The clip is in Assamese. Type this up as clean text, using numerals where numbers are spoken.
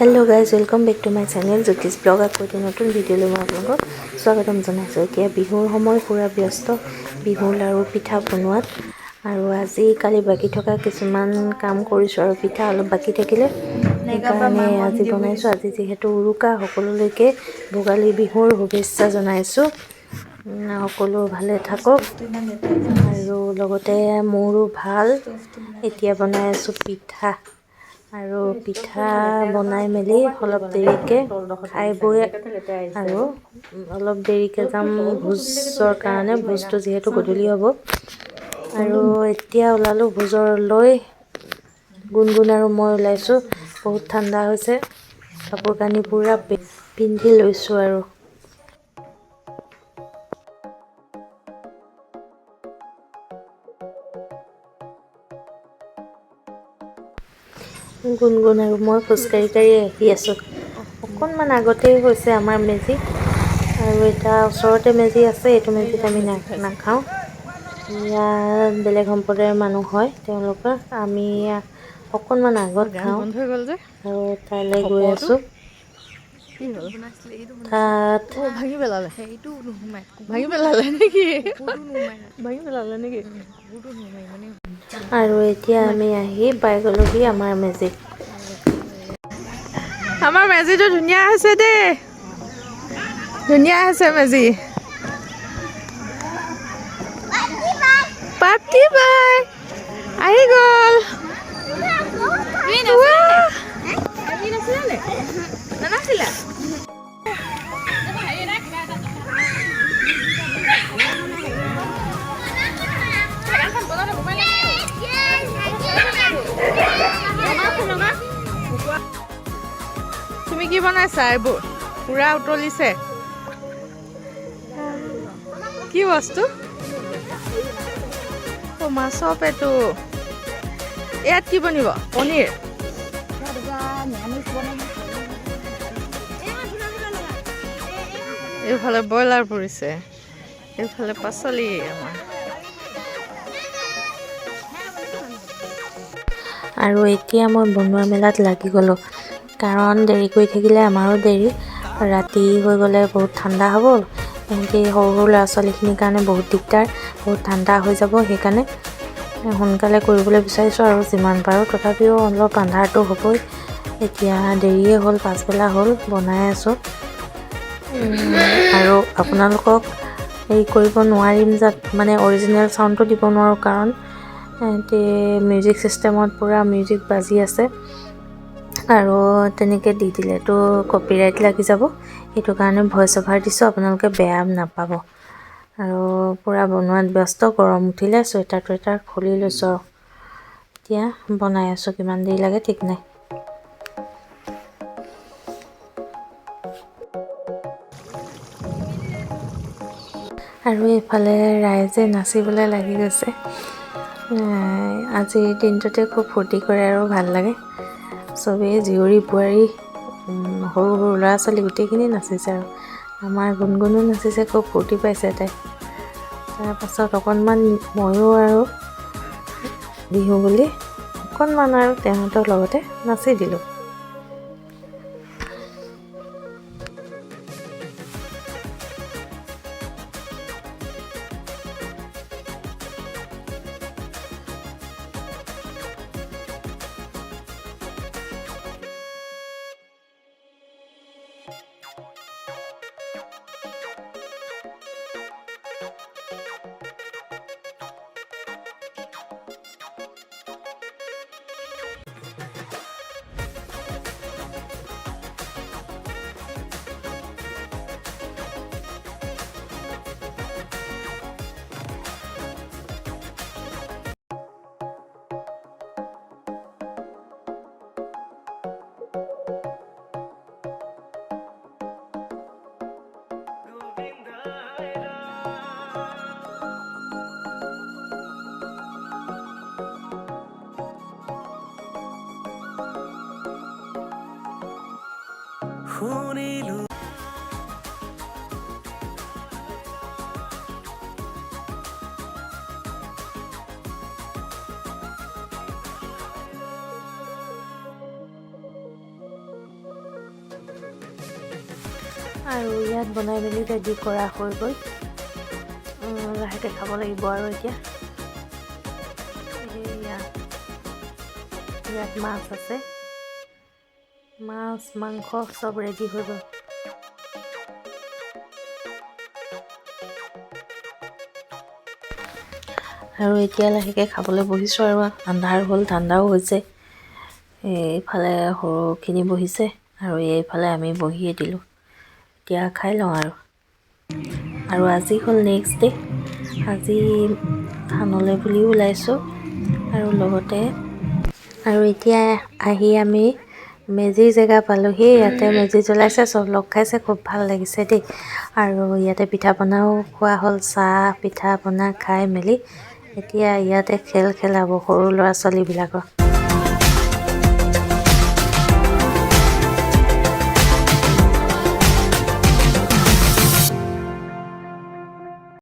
Hello guys welcome back to my channel Jyotish blog আকৌ নতুন ভিডিঅ'লৈ মই আপোনালোকক স্বাগতম জনাইছোঁ। এতিয়া বিহুৰ সময় পুৰা ব্যস্ত বিহুৰ লাড়ু পিঠা বনোৱাত আৰু আজি কালি বাকী থকা কিছুমান কাম কৰিছোঁ আৰু পিঠা অলপ বাকী থাকিলে সেইকাৰণে আজি বনাইছোঁ। আজি যিহেতু উৰুকা সকলোলৈকে ভোগালী বিহুৰ শুভেচ্ছা জনাইছোঁ। সকলো ভালে থাকক আৰু লগতে মোৰো ভাল। এতিয়া বনাই আছোঁ পিঠা আৰু পিঠা বনাই মেলি অলপ দেৰিকৈ খাই বৈ আৰু অলপ দেৰিকৈ যাম ভোজৰ কাৰণে। ভোজটো যিহেতু গধূলি হ'ব আৰু এতিয়া ওলালোঁ ভোজলৈ। গুণগুণ আৰু মই ওলাইছোঁ। বহুত ঠাণ্ডা হৈছে, কাপোৰ কানি পূৰা পিন্ধি লৈছোঁ আৰু গুণগুণ আৰু মই খোজকাঢ়ি কাঢ়ি আহি আছোঁ। অকণমান আগতেই হৈছে আমাৰ মেজি আৰু এতিয়া ওচৰতে মেজি আছে। এইটো মেজিত আমি নাখাওঁ, ইয়াত বেলেগ সম্প্ৰদায়ৰ মানুহ হয় তেওঁলোকৰ। আমি অকণমান আগত খাওঁ আৰু তালৈ গৈ আছোঁ। তাত আৰু এতিয়া আমি আহি পাই গ'লোহি আমাৰ মেজিত। আমাৰ মেজিটো ধুনীয়া হৈছে দেই, ধুনীয়া হৈছে মেজি। পাপটি বাই আহি গ'ল। তুমি কি বনাইছা? এইবোৰ পুৰা উতলিছে। কি বস্তু? মাছৰ পেটু। ইয়াত কি বনিব? পনীৰ। এইফালে ব্ৰইলাৰ পৰিছে, এইফালে পাচলি আমাৰ। আৰু এতিয়া মই বনোৱা মেলাত লাগি গ'লোঁ, কাৰণ দেৰি কৰি থাকিলে আমাৰো দেৰি। ৰাতি হৈ গ'লে বহুত ঠাণ্ডা হ'ব। সিহঁতি সৰু সৰু ল'ৰা ছোৱালীখিনিৰ কাৰণে বহুত দিগদাৰ, বহুত ঠাণ্ডা হৈ যাব। সেইকাৰণে সোনকালে কৰিবলৈ বিচাৰিছোঁ আৰু যিমান পাৰোঁ। তথাপিও অলপ আন্ধাৰটো হ'বই। এতিয়া দেৰিয়ে হ'ল, পাছবেলা হ'ল, বনাই আছোঁ। আৰু আপোনালোকক হেৰি কৰিব নোৱাৰিম মানে অৰিজিনেল চাউণ্ডটো দিব নোৱাৰোঁ, কাৰণ মিউজিক ছিষ্টেমত পূৰা মিউজিক বাজি আছে আৰু তেনেকৈ দি দিলেতো কপিৰাইট লাগি যাব। সেইটো কাৰণে ভইচ অভাৰ দিছোঁ, আপোনালোকে বেয়া নাপাব। আৰু পূৰা বনোৱাত ব্যস্ত। গৰম উঠিলে চুৱেটাৰ টুৱেটাৰ খুলি লৈছোঁ আৰু এতিয়া বনাই আছোঁ। কিমান দেৰি লাগে ঠিক নাই। আৰু এইফালে ৰাইজে নাচিবলৈ লাগি গৈছে। আজিৰ দিনটোতে খুব ফূৰ্তি কৰে আৰু ভাল লাগে। চবেই জীয়ৰী বোৱাৰী সৰু সৰু ল'ৰা ছোৱালী গোটেইখিনি নাচিছে আৰু আমাৰ গুণগুণো নাচিছে, খুব ফূৰ্তি পাইছে তাই। তাৰপাছত অকণমান ময়ো আৰু বিহু বুলি অকণমান আৰু তেহঁতৰ লগতে নাচি দিলোঁ। শুনিলোঁ আৰু ইয়াত বনাই মেলি ৰেডি কৰা হৈ গ'ল। লাহেকৈ খাব লাগিব আৰু এতিয়া ইয়াত মাছ আছে, মাছ মাংস চব ৰেডি হৈ গ'ল। আৰু এতিয়া লাহেকৈ খাবলৈ বহিছোঁ আৰু আন্ধাৰ হ'ল, ঠাণ্ডাও হৈছে। এইফালে সৰুখিনি বহিছে আৰু এইফালে আমি বহিয়ে দিলোঁ। এতিয়া খাই লওঁ আৰু আজি হ'ল নেক্সট ডে'। আজি থানলৈ বুলিও ওলাইছোঁ আৰু লগতে আৰু এতিয়া আহি আমি মেজি জেগা পালোঁহি। ইয়াতে মেজি জ্বলাইছে, চব লগ খাইছে, খুব ভাল লাগিছে দেই। আৰু ইয়াতে পিঠা পনাও খোৱা হ'ল, চাহ পিঠা পনা খাই মেলি এতিয়া ইয়াতে খেল খেলাব সৰু ল'ৰা ছোৱালীবিলাকৰ।